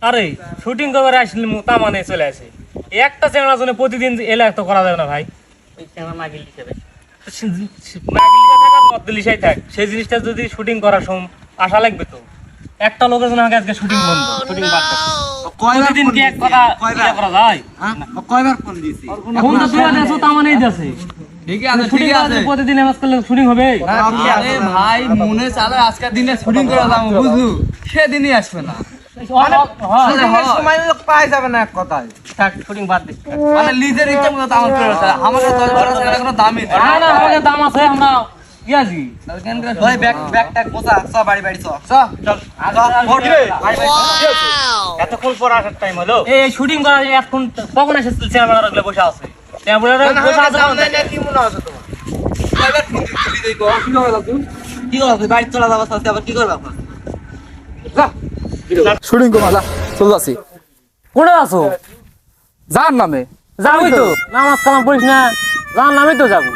আরে শুটিং করে আসলে তামানে চলে আসে একটা চ্যানেলের জন্য প্রতিদিন এলে তো করা যাবে না ভাই। ওই চ্যানেল মাগিল হিসেবে সেই জিনিসটা যদি শুটিং করার সময় আশা লাগবে তো একটা লোকের জন্য আজকে শুটিং বন্ধ শুটিং বাদ প্রতিদিন কি এক কথা ইয়ে করা যায়? কয়বার ফোন দিয়েছি ফোন তো তুই আছো তামানেই যাচ্ছে ঠিক আছে প্রতিদিন এমএস করলে শুটিং হবে। আরে ভাই মনে চালে আজকের দিনে শুটিং করে যাবো বুঝলু সেদিনই আসবে না সময় লোক পাই যাবে না এক কথায় থাক শুটিং বাদ দে। মানে নিজের ইচ্ছা মতো আমার করে আমাদের 10 টাকা কোনো দামই নেই না না আমাদের দাম আছে আমরা কি আছি ভাই ব্যাগ ব্যাগ ট্যাগ গোছা সব বাড়ি বাড়ি চল চল এতক্ষণ পর আসার টাইম হলো এই শুটিং করা এখন কখন এসেছিল চ্যানেল রাখলে বসে আছে বসে আছে কি মনে আছে তোমার কি করবে বাড়ি চলা যাবো আবার কি করবে শুটিং কো মালা চল যাচ্ছি কোনে আছো? যার নামে যাবই তো নামাজ কালাম পড়িস না যার নামই তো যাবো।